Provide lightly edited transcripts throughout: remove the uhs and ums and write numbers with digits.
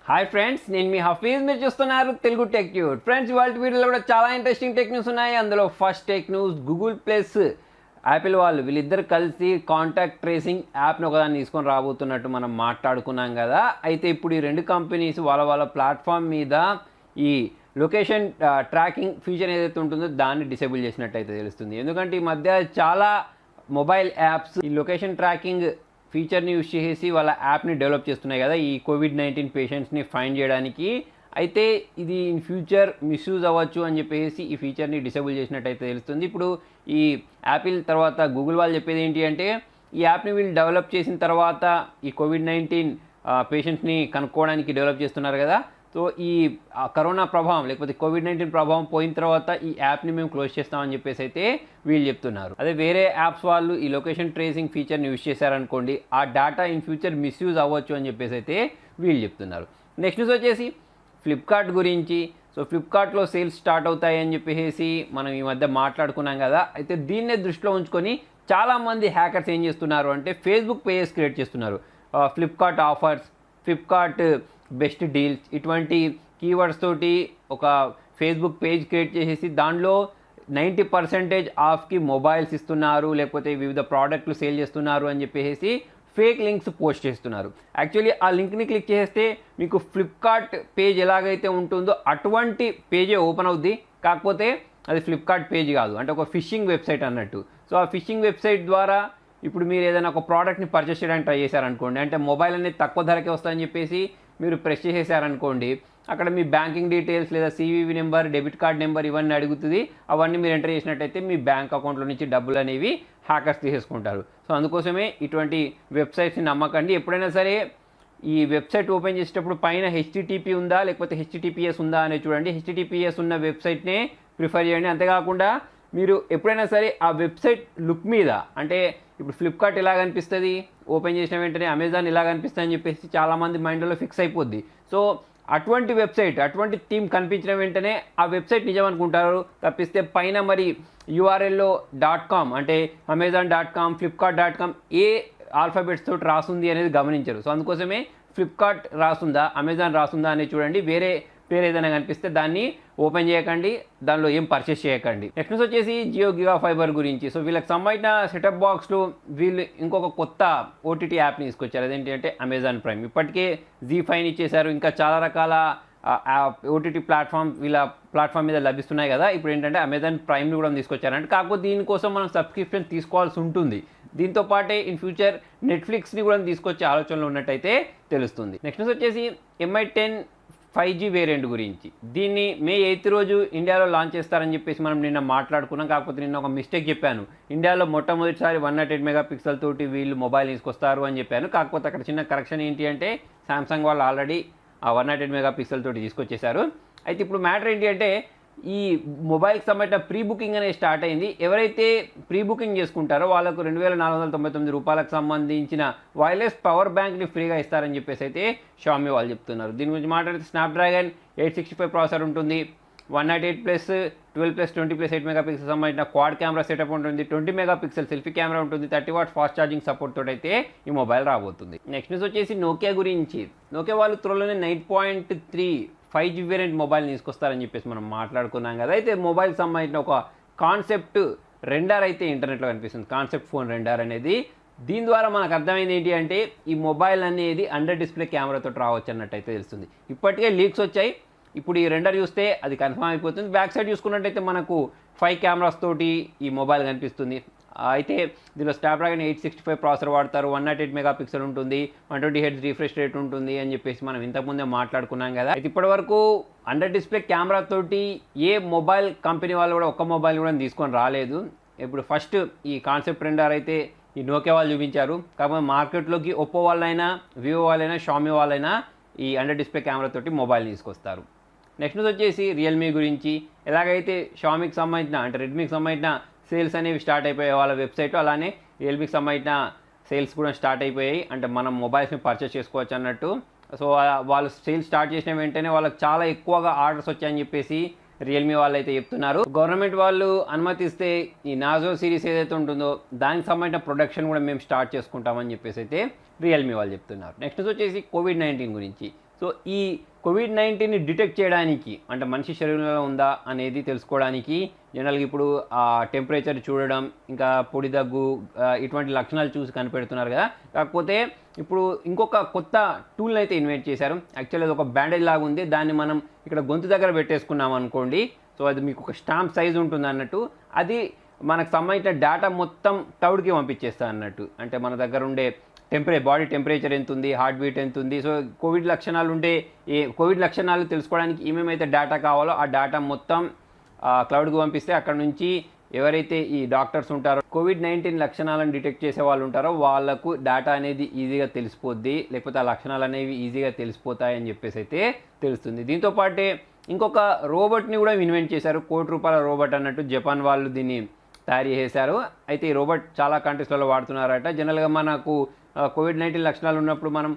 Hi friends, నేను మీ హఫీజ్. మీరు చూస్తున్నారు తెలుగు టెక్ న్యూస్. ఫ్రెండ్స్, ఇవాళ వీడియోలో కూడా చాలా ఇంట్రెస్టింగ్ టెక్ న్యూస్ ఉన్నాయి. అందులో first tech news, Google plus Apple వీళ్ళిద్దరు కలిసి కాంటాక్ట్ ట్రేసింగ్ యాప్ని ఒకదాన్ని తీసుకొని రాబోతున్నట్టు మనం మాట్లాడుకున్నాం కదా. అయితే ఇప్పుడు ఈ రెండు కంపెనీస్ వాళ్ళ ప్లాట్ఫామ్ మీద ఈ లొకేషన్ ట్రాకింగ్ ఫీచర్ ఏదైతే ఉంటుందో దాన్ని డిసేబుల్ చేసినట్టయితే తెలుస్తుంది. ఎందుకంటే ఈ మధ్య చాలా మొబైల్ యాప్స్ ఈ లొకేషన్ ట్రాకింగ్ ఫీచర్ని యూజ్ చేసి వాళ్ళ యాప్ని డెవలప్ చేస్తున్నాయి కదా, ఈ కోవిడ్-19 పేషెంట్స్ని ఫైండ్ చేయడానికి. అయితే ఇది ఇన్ ఫ్యూచర్ మిస్యూజ్ అవ్వచ్చు అని చెప్పేసి ఈ ఫీచర్ని డిసేబుల్ చేసినట్టయితే తెలుస్తుంది. ఇప్పుడు ఈ యాపిల్ తర్వాత గూగుల్ వాళ్ళు చెప్పేది ఏంటి అంటే, ఈ యాప్ని వీళ్ళు డెవలప్ చేసిన తర్వాత ఈ కోవిడ్-19 పేషెంట్స్ని కనుక్కోవడానికి డెవలప్ చేస్తున్నారు కదా. సో ఈ కరోనా ప్రభావం లేకపోతే కోవిడ్-19 ప్రభావం పోయిన తర్వాత ఈ యాప్ని మేము క్లోజ్ చేస్తామని చెప్పేసి అయితే వీళ్ళు చెప్తున్నారు. అదే వేరే యాప్స్ వాళ్ళు ఈ లొకేషన్ ట్రేసింగ్ ఫీచర్ని యూజ్ చేశారనుకోండి, ఆ డేటా ఇన్ ఫ్యూచర్ మిస్యూజ్ అవ్వచ్చు అని చెప్పేసి అయితే వీళ్ళు చెప్తున్నారు. నెక్స్ట్ న్యూస్ వచ్చేసి ఫ్లిప్కార్ట్ గురించి. సో ఫ్లిప్కార్ట్లో సేల్స్ స్టార్ట్ అవుతాయి అని చెప్పేసి మనం ఈ మధ్య మాట్లాడుకున్నాం కదా. అయితే దీన్నే దృష్టిలో ఉంచుకొని చాలామంది హ్యాకర్స్ ఏం చేస్తున్నారు అంటే ఫేస్బుక్ పేజెస్ క్రియేట్ చేస్తున్నారు. Flipkart offers, Flipkart best deals, ఇటువంటి కీవర్డ్స్ తోటి ఒక ఫేస్బుక్ పేజ్ క్రియేట్ చేసేసి దానిలో 90% ఆఫ్కి మొబైల్స్ ఇస్తున్నారు, లేకపోతే వివిధ ప్రోడక్ట్లు సేల్ చేస్తున్నారు అని చెప్పేసి ఫేక్ లింక్స్ పోస్ట్ చేస్తున్నారు. యాక్చువల్లీ ఆ లింక్ని క్లిక్ చేస్తే మీకు ఫ్లిప్కార్ట్ పేజ్ ఎలాగైతే ఉంటుందో అటువంటి పేజే ఓపెన్ అవుద్ది. కాకపోతే అది ఫ్లిప్కార్ట్ పేజ్ కాదు, అంటే ఒక ఫిషింగ్ వెబ్సైట్ అన్నట్టు. సో ఆ ఫిషింగ్ వెబ్సైట్ ద్వారా ఇప్పుడు మీరు ఏదైనా ఒక ప్రోడక్ట్ని పర్చేస్ చేయడానికి ట్రై చేశారనుకోండి, అంటే మొబైల్ అనేది తక్కువ ధరకే వస్తుందని చెప్పేసి మీరు ప్రెస్ చేసేసారనుకోండి, అక్కడ మీ బ్యాంకింగ్ డీటెయిల్స్ లేదా CVV number, debit card number ఇవన్నీ అడుగుతుంది. అవన్నీ మీరు ఎంటర్ చేసినట్టయితే మీ బ్యాంక్ అకౌంట్లో నుంచి డబ్బులు అనేవి హ్యాకర్స్ తీసేసుకుంటారు. సో అందుకోసమే ఇటువంటి వెబ్సైట్స్ని నమ్మకండి. ఎప్పుడైనా సరే ఈ వెబ్సైట్ ఓపెన్ చేసేటప్పుడు పైన హెచ్టిటిపి ఉందా లేకపోతే హెచ్టిటిపిఎస్ ఉందా అనేది చూడండి. హెచ్టిటిపిఎస్ ఉన్న వెబ్సైట్నే ప్రిఫర్ చేయండి. అంతేకాకుండా మీరు ఎప్పుడైనా సరే ఆ వెబ్సైట్ లుక్ మీద, అంటే ఇప్పుడు ఫ్లిప్కార్ట్ ఎలా కనిపిస్తుంది ఓపెన్ చేసిన వెంటనే అమెజాన్ ఎలా కనిపిస్తుంది అని చెప్పేసి చాలామంది మైండ్లో ఫిక్స్ అయిపోద్ది. సో అటువంటి వెబ్సైట్, అటువంటి థీమ్ కనిపించిన వెంటనే ఆ వెబ్సైట్ నిజం అనుకుంటారు తప్పిస్తే పైన మరి యూఆర్ఎల్లో .com అంటే amazon.com, flipkart.com ఏ ఆల్ఫాబెట్స్ తోటి రాసుంది అనేది గమనించరు. సో అందుకోసమే ఫ్లిప్కార్ట్ రాసుందా, అమెజాన్ రాసుందా అనేది చూడండి. వేరే పేరు ఏదైనా కనిపిస్తే దాన్ని ఓపెన్ చేయకండి, దానిలో ఏం పర్చేస్ చేయకండి. నెక్స్ట్ వచ్చేసి జియో గిగా ఫైబర్ గురించి. సో వీళ్ళకి సంబంధించిన సెటప్ బాక్స్లో వీళ్ళు ఇంకొక కొత్త ఓటీటీ యాప్ని తీసుకొచ్చారు. అదేంటి అంటే అమెజాన్ ప్రైమ్. ఇప్పటికే జీ5 ఇచ్చేశారు, ఇంకా చాలా రకాల ఓటీటీ వీళ్ళ ప్లాట్ఫామ్ మీద లభిస్తున్నాయి కదా. ఇప్పుడు ఏంటంటే అమెజాన్ ప్రైమ్ని కూడా తీసుకొచ్చారంటే, కాకపోతే దీనికోసం మనం సబ్స్క్రిప్షన్ తీసుకోవాల్సి ఉంటుంది. దీంతో పాటే ఇన్ ఫ్యూచర్ నెట్ఫ్లిక్స్ని కూడా తీసుకొచ్చే ఆలోచనలో ఉన్నట్టయితే తెలుస్తుంది. నెక్స్ట్ వచ్చేసి MI10 5G వేరియంట్ గురించి. దీన్ని మే 8 రోజు ఇండియాలో లాంచ్ చేస్తారని చెప్పేసి మనం నిన్న మాట్లాడుకున్నాం. కాకపోతే నిన్న ఒక మిస్టేక్ చెప్పాను. ఇండియాలో మొట్టమొదటిసారి 108 మెగాపిక్సెల్ తోటి వీళ్ళు మొబైల్ తీసుకొస్తారు అని చెప్పాను. కాకపోతే అక్కడ చిన్న కరెక్షన్ ఏంటి అంటే సామ్సంగ్ వాళ్ళు ఆల్రెడీ ఆ 108 మెగాపిక్సెల్ తోటి తీసుకొచ్చేశారు. అయితే ఇప్పుడు మ్యాటర్ ఏంటి అంటే ఈ మొబైల్కి సంబంధించిన ప్రీ బుకింగ్ అనేది స్టార్ట్ అయింది. ఎవరైతే ప్రీ బుకింగ్ చేసుకుంటారో వాళ్ళకు 2,499 రూపాయలకు సంబంధించిన వైర్లెస్ పవర్ బ్యాంక్ని ఫ్రీగా ఇస్తారని చెప్పేసి అయితే షామీ వాళ్ళు చెప్తున్నారు. దీని గురించి మాట్లాడితే స్నాప్డ్రాగన్ 865 ప్రాసెసర్ ఉంటుంది, 128+12+20+8 మెగాపిక్సెల్ సంబంధించిన క్వాడ్ కెమెరా సెటప్ ఉంటుంది, 20 మెగాపిక్సెల్ సెల్ఫీ కెమెరా ఉంటుంది, 30 వాట్స్ ఫాస్ట్ ఛార్జింగ్ సపోర్ట్ తోటి అయితే ఈ మొబైల్ రాబోతుంది. నెక్స్ట్ న్యూస్ వచ్చేసి నోకియా గురించి. నోకియా వాళ్ళు త్వరలోనే 9.3 5G వేరియంట్ మొబైల్ తీసుకొస్తారని చెప్పేసి మనం మాట్లాడుకున్నాం కదా. అయితే మొబైల్ సంబంధించిన ఒక కాన్సెప్ట్ రెండర్ అయితే ఇంటర్నెట్లో కనిపిస్తుంది, కాన్సెప్ట్ ఫోన్ రెండర్ అనేది. దీని ద్వారా మనకు అర్థమైంది ఏంటి అంటే ఈ మొబైల్ అనేది అండర్ డిస్ప్లే కెమెరాతో రావచ్చు అన్నట్టు అయితే తెలుస్తుంది. ఇప్పటికే లీక్స్ వచ్చాయి, ఇప్పుడు ఈ రెండర్ చూస్తే అది కన్ఫర్మ్ అయిపోతుంది. బ్యాక్ సైడ్ చూసుకున్నట్టయితే మనకు 5 కెమెరాస్ తోటి ఈ మొబైల్ కనిపిస్తుంది. అయితే దీనిలో స్నాప్డ్రాగన్ 865 ప్రాసెసర్ వాడతారు, 108 మెగాపిక్సెల్ ఉంటుంది, 120 Hz రిఫ్రెష్ రేట్ ఉంటుంది అని చెప్పేసి మనం ఇంతకుముందే మాట్లాడుకున్నాం కదా. అయితే ఇప్పటివరకు అండర్ డిస్ప్లే కెమెరా తోటి ఏ మొబైల్ కంపెనీ వాళ్ళు కూడా ఒక్క మొబైల్ కూడా తీసుకొని రాలేదు. ఇప్పుడు ఫస్ట్ ఈ కాన్సెప్ట్ రెండర్ అయితే ఈ నోకియా వాళ్ళు చూపించారు. కాకపోతే మార్కెట్లోకి ఒప్పో వాళ్ళైనా, వివో వాళ్ళైనా, షామీ వాళ్ళైనా ఈ అండర్ డిస్ప్లే కెమెరా తోటి మొబైల్ తీసుకొస్తారు. నెక్స్ట్ వచ్చేసి రియల్మీ గురించి. ఎలాగైతే షామీకి సంబంధించిన అంటే రెడ్మీకి సంబంధించిన సేల్స్ అనేవి స్టార్ట్ అయిపోయాయి వాళ్ళ వెబ్సైట్, అలానే రియల్మీకి సంబంధించిన సేల్స్ కూడా స్టార్ట్ అయిపోయాయి. అంటే మనం మొబైల్స్ని పర్చేస్ చేసుకోవచ్చు అన్నట్టు. సో వాళ్ళు సేల్స్ స్టార్ట్ చేసిన వెంటనే వాళ్ళకి చాలా ఎక్కువగా ఆర్డర్స్ వచ్చాయని చెప్పేసి రియల్మీ వాళ్ళు అయితే చెప్తున్నారు. గవర్నమెంట్ వాళ్ళు అనుమతిస్తే ఈ నాజో సిరీస్ ఏదైతే ఉంటుందో దానికి సంబంధించిన ప్రొడక్షన్ కూడా మేము స్టార్ట్ చేసుకుంటామని చెప్పేసి అయితే రియల్మీ వాళ్ళు చెప్తున్నారు. నెక్స్ట్ వచ్చేసి కోవిడ్-19 గురించి. సో ఈ కోవిడ్-19ని డిటెక్ట్ చేయడానికి అంటే మనిషి శరీరంలో ఉందా అనేది తెలుసుకోవడానికి జనరల్గా ఇప్పుడు టెంపరేచర్ చూడడం, ఇంకా పొడి దగ్గు, ఇటువంటి లక్షణాలు చూసి కనిపెడుతున్నారు కదా. కాకపోతే ఇప్పుడు ఇంకొక కొత్త టూల్ని అయితే ఇన్వెంట్ చేశారు. యాక్చువల్లీ అది ఒక బ్యాండేజ్ లాగా ఉంది. దాన్ని మనం ఇక్కడ గొంతు దగ్గర పెట్టేసుకున్నాం అనుకోండి, సో అది మీకు ఒక స్టాంప్ సైజ్ ఉంటుంది అన్నట్టు. అది మనకు సంబంధించిన డేటా మొత్తం క్లౌడ్కి పంపించేస్తా అన్నట్టు. అంటే మన దగ్గర ఉండే బాడీ టెంపరేచర్ ఎంత ఉంది, హార్ట్ బీట్ ఎంత ఉంది, సో కోవిడ్ లక్షణాలు ఉంటే కోవిడ్ లక్షణాలు తెలుసుకోవడానికి ఏమేమైతే డేటా కావాలో ఆ డేటా మొత్తం క్లౌడ్కి పంపిస్తే అక్కడ నుంచి ఎవరైతే ఈ డాక్టర్స్ ఉంటారో కోవిడ్-19 లక్షణాలను డిటెక్ట్ చేసే వాళ్ళు ఉంటారో వాళ్ళకు డేటా అనేది ఈజీగా తెలిసిపోద్ది, లేకపోతే ఆ లక్షణాలు అనేవి ఈజీగా తెలిసిపోతాయని చెప్పేసి అయితే తెలుస్తుంది. దీంతోపాటే ఇంకొక రోబోట్ని కూడా ఇన్వెంట్ చేశారు. ₹1,00,00,000 రోబోట్ అన్నట్టు జపాన్ వాళ్ళు దీన్ని తయారు చేశారు. అయితే ఈ రోబోట్ చాలా కంట్రీస్లలో వాడుతున్నారట. జనరల్గా మనకు కోవిడ్-19 లక్షణాలు ఉన్నప్పుడు మనం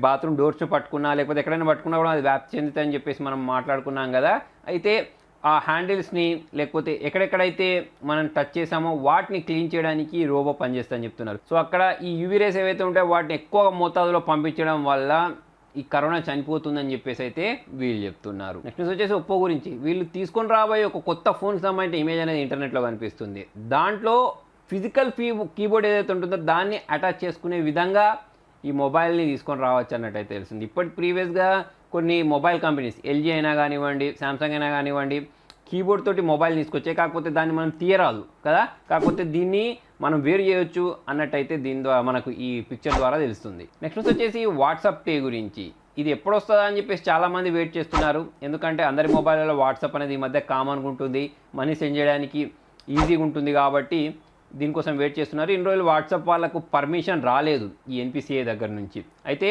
బాత్రూమ్ డోర్స్ పట్టుకున్నా లేకపోతే ఎక్కడైనా పట్టుకున్నా కూడా అది వ్యాప్తి చెందుతాయని చెప్పేసి మనం మాట్లాడుకున్నాం కదా. అయితే ఆ హ్యాండిల్స్ని లేకపోతే ఎక్కడెక్కడైతే మనం టచ్ చేసామో వాటిని క్లీన్ చేయడానికి ఈ రోబో పనిచేస్తుందని చెప్తున్నారు. సో అక్కడ ఈ యూవీ రేస్ ఏవైతే ఉంటాయో వాటిని ఎక్కువ మోతాదులో పంపించడం వల్ల ఈ కరోనా చనిపోతుందని చెప్పేసి అయితే వీళ్ళు చెప్తున్నారు. నెక్స్ట్ వచ్చేసి ఒప్పో గురించి. వీళ్ళు తీసుకొని రాబోయే ఒక కొత్త ఫోన్కి సంబంధించిన ఇమేజ్ అనేది ఇంటర్నెట్లో కనిపిస్తుంది. దాంట్లో ఫిజికల్ కీబోర్డ్ ఏదైతే ఉంటుందో దాన్ని అటాచ్ చేసుకునే విధంగా ఈ మొబైల్ని తీసుకొని రావచ్చు అన్నట్టయితే తెలిసింది. ప్రీవియస్గా కొన్ని మొబైల్ కంపెనీస్ ఎల్జీ అయినా కానివ్వండి, శాంసంగ్ అయినా కానివ్వండి, కీబోర్డ్ తోటి మొబైల్ తీసుకొచ్చాయి. కాకపోతే దాన్ని మనం తీయరాదు కదా. కాకపోతే దీన్ని మనం వేరు చేయొచ్చు అన్నట్టయితే దీని ద్వారా మనకు ఈ పిక్చర్ ద్వారా తెలుస్తుంది. నెక్స్ట్ వచ్చేసి వాట్సాప్ పే గురించి. ఇది ఎప్పుడు వస్తుందా అని చెప్పేసి చాలామంది వెయిట్ చేస్తున్నారు. ఎందుకంటే అందరి మొబైల్లో వాట్సాప్ అనేది ఈ మధ్య కామన్గా ఉంటుంది, మనీ సెండ్ చేయడానికి ఈజీగా ఉంటుంది కాబట్టి దీనికోసం వెయిట్ చేస్తున్నారు. ఇన్ని రోజులు వాట్సాప్ వాళ్ళకు పర్మిషన్ రాలేదు ఈ ఎన్పిసిఐ దగ్గర నుంచి. అయితే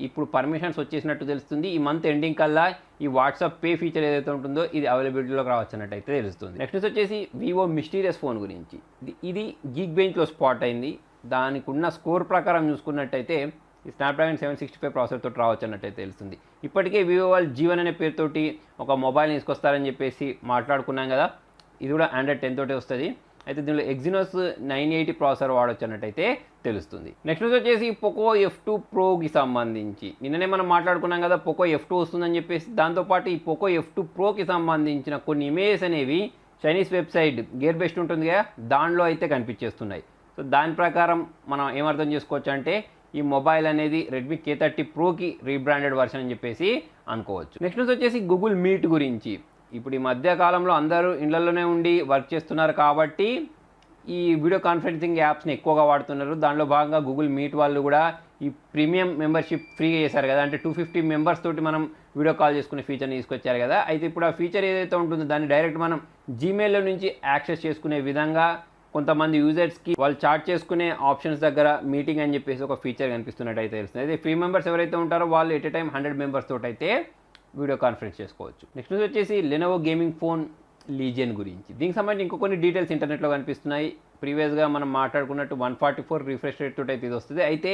ఇప్పుడు పర్మిషన్స్ వచ్చేసినట్టు తెలుస్తుంది. ఈ మంత్ ఎండింగ్ కల్లా ఈ వాట్సాప్ పే ఫీచర్ ఏదైతే ఉంటుందో ఇది అవైలబిలిటీలోకి రావచ్చు అన్నట్టయితే తెలుస్తుంది. నెక్స్ట్ వచ్చేసి వివో మిస్టీరియస్ ఫోన్ గురించి. ఇది గీక్ బెంచ్లో స్పాట్ అయింది. దానికి ఉన్న స్కోర్ ప్రకారం చూసుకున్నట్టయితే ఈ స్నాప్డ్రాగన్ 765 ప్రాసెసర్ తోటి రావచ్చు అన్నట్టయితే తెలుస్తుంది. ఇప్పటికే వివో వాళ్ళు జీవన్ అనే పేరుతోటి ఒక మొబైల్ తీసుకొస్తారని చెప్పేసి మాట్లాడుకున్నాం కదా. ఇది కూడా Android 10 తోటే వస్తుంది. అయితే దీనిలో ఎగ్జినోస్ 980 ప్రాసెసర్ వాడొచ్చు అన్నట్టయితే తెలుస్తుంది. నెక్స్ట్ వచ్చేసి పోకో F2 ప్రోకి సంబంధించి నిన్ననే మనం మాట్లాడుకున్నాం కదా, పోకో F2 వస్తుందని చెప్పేసి. దాంతోపాటు ఈ పోకో F2 ప్రోకి సంబంధించిన కొన్ని ఇమేజెస్ అనేవి చైనీస్ వెబ్సైట్ గేర్ బెస్ట్ ఉంటుంది కదా దానిలో అయితే కనిపించేస్తున్నాయి. సో దాని ప్రకారం మనం ఏమర్థం చేసుకోవచ్చు అంటే ఈ మొబైల్ అనేది రెడ్మీ K30 ప్రోకి రీబ్రాండెడ్ వర్షన్ అని చెప్పేసి అనుకోవచ్చు. నెక్స్ట్ వచ్చేసి గూగుల్ మీట్ గురించి. ఇప్పుడు ఈ మధ్య కాలంలో అందరూ ఇళ్లలోనే ఉండి వర్క్ చేస్తున్నారు కాబట్టి ఈ వీడియో కాన్ఫరెన్సింగ్ యాప్స్ని ఎక్కువగా వాడుతున్నారు. దానిలో భాగంగా గూగుల్ మీట్ వాళ్ళు కూడా ఈ ప్రీమియం మెంబర్షిప్ ఫ్రీగా చేశారు కదా. అంటే 250 మెంబర్స్ తోటి మనం వీడియో కాల్ చేసుకునే ఫీచర్ని తీసుకొచ్చారు కదా. అయితే ఇప్పుడు ఆ ఫీచర్ ఏదైతే ఉంటుందో దాన్ని డైరెక్ట్ మనం జీమెయిల్లో నుంచి యాక్సెస్ చేసుకునే విధంగా కొంతమంది యూజర్స్కి వాళ్ళు చాట్ చేసుకునే ఆప్షన్స్ దగ్గర మీటింగ్ అని చెప్పేసి ఒక ఫీచర్ కనిపిస్తున్నట్టు అయితే తెలుస్తుంది. అయితే ఫ్రీ మెంబర్స్ ఎవరైతే ఉంటారో వాళ్ళు ఎట్ ఏ టైం 100 మెంబర్స్ తోటి అయితే వీడియో కాన్ఫరెన్స్ చేసుకోవచ్చు. నెక్స్ట్ వచ్చేసి లెనోవో గేమింగ్ ఫోన్ లీజియన్ గురించి. దీనికి సంబంధించి ఇంకో కొన్ని డీటెయిల్స్ ఇంటర్నెట్లో కనిపిస్తున్నాయి. ప్రీవియస్గా మనం మాట్లాడుకున్నట్టు 144 రిఫ్రెష్ రేట్ తోటి అయితే ఇది వస్తుంది. అయితే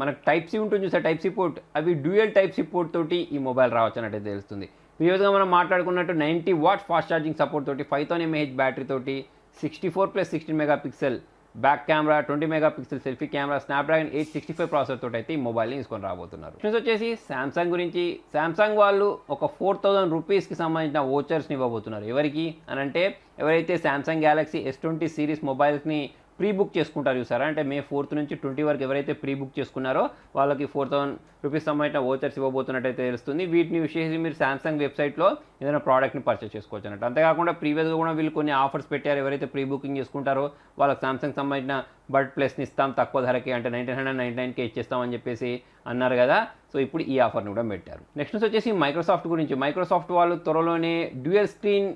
మనకు టైప్-C ఉంటుంది చూసారు, టైప్-C పోర్ట్, అవి డ్యూయల్ టైప్-C పోర్ట్ తోటి ఈ మొబైల్ రావచ్చు అన్నట్టు తెలుస్తుంది. ప్రీవియస్గా మనం మాట్లాడుకున్నట్టు 90 వాట్స్ ఫాస్ట్ ఛార్జింగ్ సపోర్ట్ తోటి 5000 mAh బ్యాటరీ తోటి 64+16 megapixel back camera, 20 megapixel selfie camera, Snapdragon 865 processor తోటి అయితే ఈ మొబైల్ని తీసుకొని రాబోతున్నారు. నెక్స్ట్ వచ్చేసి శాంసంగ్ గురించి. శాంసంగ్ వాళ్ళు ఒక 4000 రూపీస్కి సంబంధించిన వోచర్స్ని ఇవ్వబోతున్నారు. ఎవరికి అని అంటే ఎవరైతే శాంసంగ్ గ్యాలక్సీ S20 సిరీస్ మొబైల్స్ని ప్రీ బుక్ చేసుకుంటారు చూసారా, అంటే May 4th నుంచి 20 వరకు ఎవరైతే ప్రీ బుక్ చేసుకున్నారో వాళ్ళకి 4000 రూపీస్ సంబంధించిన వోచర్స్ ఇవ్వబోతున్నట్టయితే తెలుస్తుంది. వీటిని యూస్ చేసి మీరు శాంసంగ్ వెబ్సైట్లో ఏదైనా ప్రోడక్ట్ని పర్చేస్ చేసుకోవచ్చు అన్నట్టు. అంతేకాకుండా ప్రీవియస్గా కూడా వీళ్ళు కొన్ని ఆఫర్స్ పెట్టారు. ఎవరైతే ప్రీ బుకింగ్ చేసుకుంటారో వాళ్ళకి శాంసంగ్ సంబంధించిన బడ్ ప్లస్ని ఇస్తాం తక్కువ ధరకి, అంటే 1999కే ఇచ్చేస్తామని చెప్పేసి అన్నారు కదా. సో ఇప్పుడు ఈ ఆఫర్ని కూడా పెట్టారు. నెక్స్ట్ వచ్చేసి మైక్రోసాఫ్ట్ గురించి. మైక్రోసాఫ్ట్ వాళ్ళు త్వరలోనే డ్యూయల్ స్క్రీన్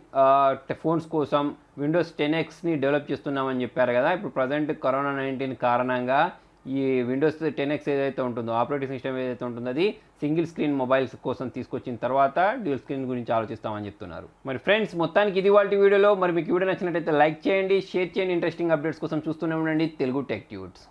ఫోన్స్ కోసం విండోస్ 10Xని డెవలప్ చేస్తున్నామని చెప్పారు కదా. ఇప్పుడు ప్రజెంట్ కరోనా-19 కారణంగా ఈ విండోస్ 10X ఏదైతే ఉంటుందో, ఆపరేటింగ్ సిస్టమ్ ఏదైతే ఉంటుందో అది సింగిల్ స్క్రీన్ మొబైల్స్ కోసం తీసుకొచ్చిన తర్వాత డ్యూయల్ స్క్రీన్ గురించి ఆలోచిస్తామని చెప్తున్నారు. మరి ఫ్రెండ్స్, మొత్తానికి ఇది వాళ్ళ వీడియోలో. మరి మీకు వీడియో నచ్చినట్టయితే లైక్ చేయండి, షేర్ చేయండి. ఇంట్రెస్టింగ్ అప్డేట్స్ కోసం చూస్తూనే ఉండండి తెలుగు టెక్ ట్యూట్స్.